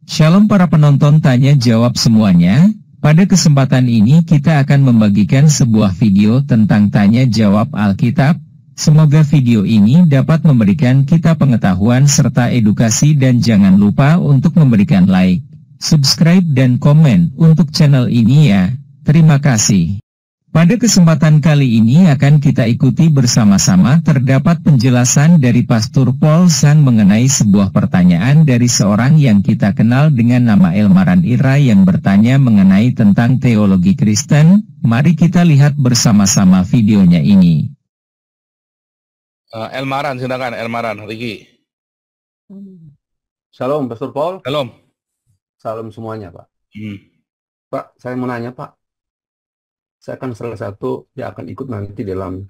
Shalom para penonton tanya jawab semuanya. Pada kesempatan ini kita akan membagikan sebuah video tentang tanya jawab Alkitab. Semoga video ini dapat memberikan kita pengetahuan serta edukasi dan jangan lupa untuk memberikan like, subscribe dan komen untuk channel ini ya. Terima kasih. Pada kesempatan kali ini akan kita ikuti bersama-sama terdapat penjelasan dari Pastor Paul Sang mengenai sebuah pertanyaan dari seorang yang kita kenal dengan nama Elmaran Ira yang bertanya mengenai tentang teologi Kristen. Mari kita lihat bersama-sama videonya ini. Elmaran, silakan Elmaran, Riki. Shalom, Pastor Paul. Shalom. Salam semuanya, Pak. Pak, saya mau nanya, Pak. Saya akan salah satu yang akan ikut nanti dalam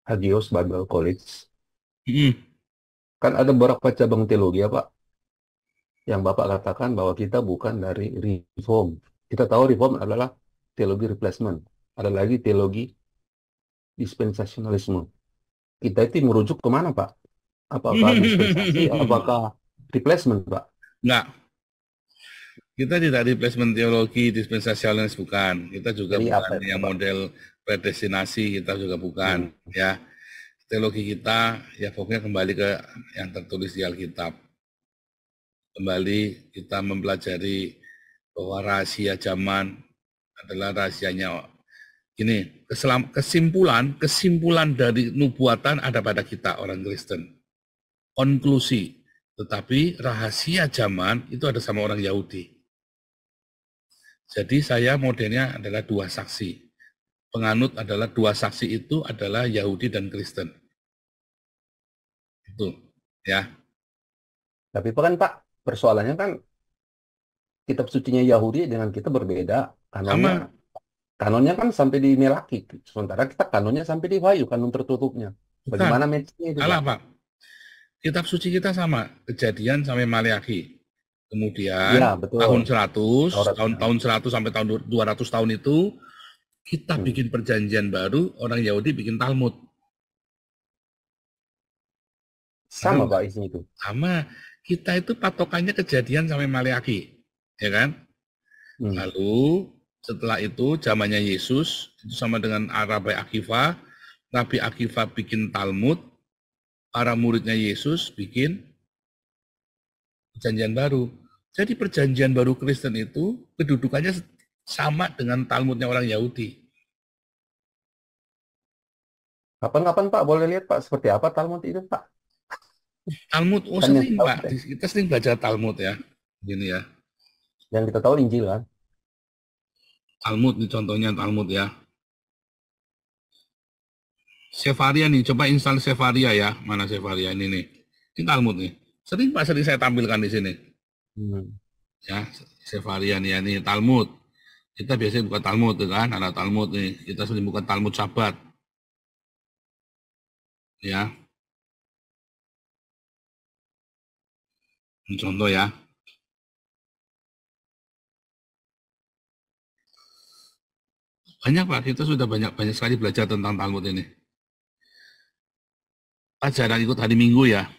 Hagios Bible College. Kan ada beberapa cabang teologi ya, Pak. Yang Bapak katakan bahwa kita bukan dari Reform. Kita tahu Reform adalah teologi replacement. Ada lagi teologi dispensasionalisme. Kita itu merujuk kemana, Pak? Apakah dispensasi, apakah replacement, Pak? Enggak. Kita tidak replacement teologi dispensasionalis, bukan. Kita juga Jadi bukan apa, yang Pak? model predestinasi, kita juga bukan. Ya, teologi kita ya pokoknya kembali ke yang tertulis di Alkitab. Kembali kita mempelajari bahwa rahasia zaman adalah rahasianya. Ini kesimpulan dari nubuatan ada pada kita orang Kristen. Konklusi, tetapi rahasia zaman itu ada sama orang Yahudi. Jadi saya modelnya adalah dua saksi. Penganut adalah dua saksi itu adalah Yahudi dan Kristen. Itu, ya. Tapi kan, Pak, persoalannya kan kitab sucinya Yahudi dengan kita berbeda. Kanonnya kan sampai di Melaki. Sementara kita kanonnya sampai di Wahyu, kanon tertutupnya. Bagaimana matchnya itu, Salah, Pak? Pak. Kitab suci kita sama, Kejadian sampai Maleakhi. Kemudian Ya, betul. tahun 100 sampai tahun 200 tahun itu kita bikin perjanjian baru, orang Yahudi bikin Talmud. Sama, Pak, isinya itu. Sama, kita itu patokannya Kejadian sampai Maleakhi, ya kan? Lalu setelah itu zamannya Yesus itu sama dengan Rabi Akiva. Rabi Akiva bikin Talmud, para muridnya Yesus bikin perjanjian baru. Jadi perjanjian baru Kristen itu kedudukannya sama dengan Talmudnya orang Yahudi. Kapan-kapan, Pak, boleh lihat, Pak, seperti apa Talmud itu, Pak? Talmud, sering, Pak. Kita sering belajar Talmud ya. Gini ya. Yang kita tahu Injil kan? Talmud nih contohnya Talmud ya. Sefaria nih, coba install Sefaria ya. Mana Sefaria ini nih? Ini Talmud nih. Sering Pak, sering saya tampilkan di sini. Ya, Sefaria nih, ini Talmud. Kita biasanya buka Talmud kan, ada Talmud nih. Kita sering buka Talmud Sabat. Ya. Ini contoh ya. Banyak Pak, kita sudah banyak sekali belajar tentang Talmud ini. Jarang ikut hari Minggu ya.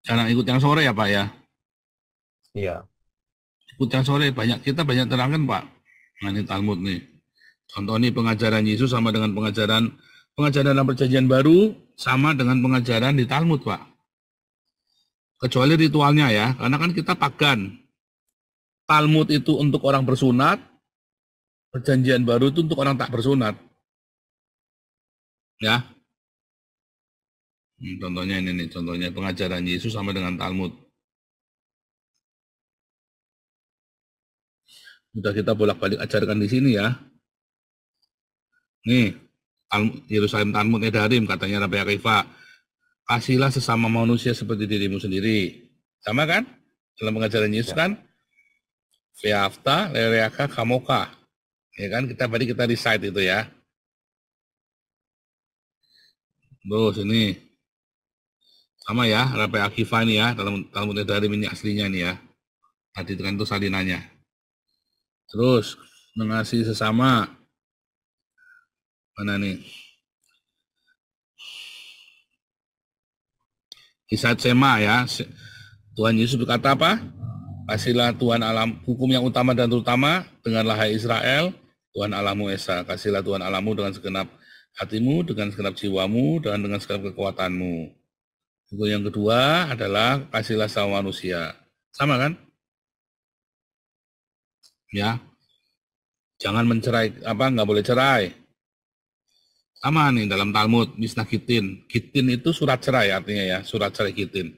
Jarang ikut yang sore ya Pak ya? Iya. Ikut yang sore kita banyak terangkan Pak. Nah ini Talmud nih. Contoh nih pengajaran Yesus sama dengan pengajaran dalam perjanjian baru sama dengan pengajaran di Talmud Pak. Kecuali ritualnya ya, karena kan kita pagan. Talmud itu untuk orang bersunat, perjanjian baru itu untuk orang tak bersunat. Ya. Contohnya ini nih, contohnya pengajaran Yesus sama dengan Talmud. Sudah kita bolak-balik ajarkan di sini ya. Nih, Yerusalem Talmud Edarim katanya Rabi Akiva. Kasihlah sesama manusia seperti dirimu sendiri. Sama kan? Dalam pengajaran Yesus kan? Ve'afta lereaka kamoka. Ya kan? Kita recite itu ya. Terus ini. Sama ya, Rabi Akiva ini ya, dalam Talmud Edarim ini aslinya nih ya. Tadi itu kan itu salinannya. Terus, mengasihi sesama. Mana nih? Isat Sema ya. Tuhan Yesus berkata apa? Kasihlah Tuhan alam, hukum yang utama dan terutama, dengarlah hai Israel, Tuhan Allahmu Esa. Kasihlah Tuhan Allahmu dengan segenap hatimu, dengan segenap jiwamu, dan dengan segenap kekuatanmu. Hukum yang kedua adalah kasihlah sama manusia. Sama kan? Ya. Jangan mencerai, nggak boleh cerai. Sama nih dalam Talmud, Mishnah Gitin. Gitin itu surat cerai artinya ya, surat cerai Gitin.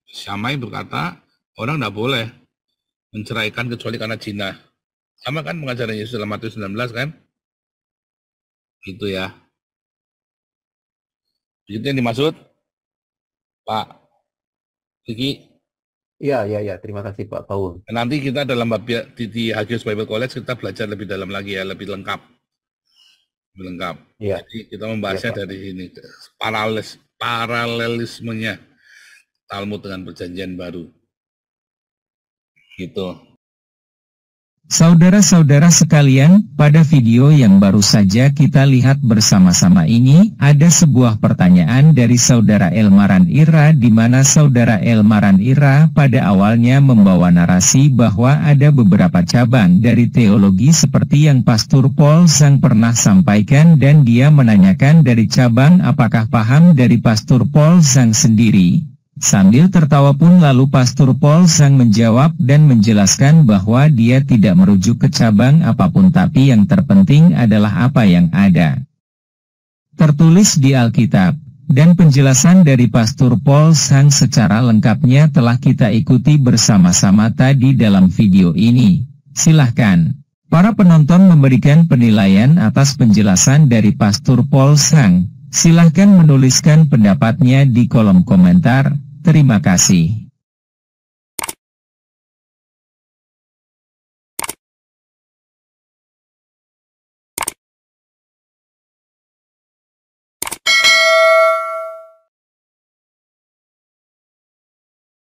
Syamai berkata, orang nggak boleh menceraikan kecuali karena zina. Sama kan pengajaran Yesus dalam Matius 19 kan? Gitu ya. Itu yang dimaksud, Pak Kiki. Iya. Terima kasih Pak Paul. Nanti kita dalam di Hagios Bible College kita belajar lebih dalam lagi ya, lebih lengkap. Ya. Jadi kita membahasnya dari sini, paralelismenya Talmud dengan Perjanjian Baru. Gitu. Saudara-saudara sekalian, pada video yang baru saja kita lihat bersama-sama ini, ada sebuah pertanyaan dari Saudara Elmaran Ira di mana Saudara Elmaran Ira pada awalnya membawa narasi bahwa ada beberapa cabang dari teologi seperti yang Pastor Paul Zhang pernah sampaikan dan dia menanyakan dari cabang apakah paham dari Pastor Paul Zhang sendiri. Sambil tertawa pun lalu Pastor Paul Zhang menjawab dan menjelaskan bahwa dia tidak merujuk ke cabang apapun tapi yang terpenting adalah apa yang ada tertulis di Alkitab. Dan penjelasan dari Pastor Paul Zhang secara lengkapnya telah kita ikuti bersama-sama tadi dalam video ini. Silahkan para penonton memberikan penilaian atas penjelasan dari Pastor Paul Zhang. Silahkan menuliskan pendapatnya di kolom komentar. Terima kasih.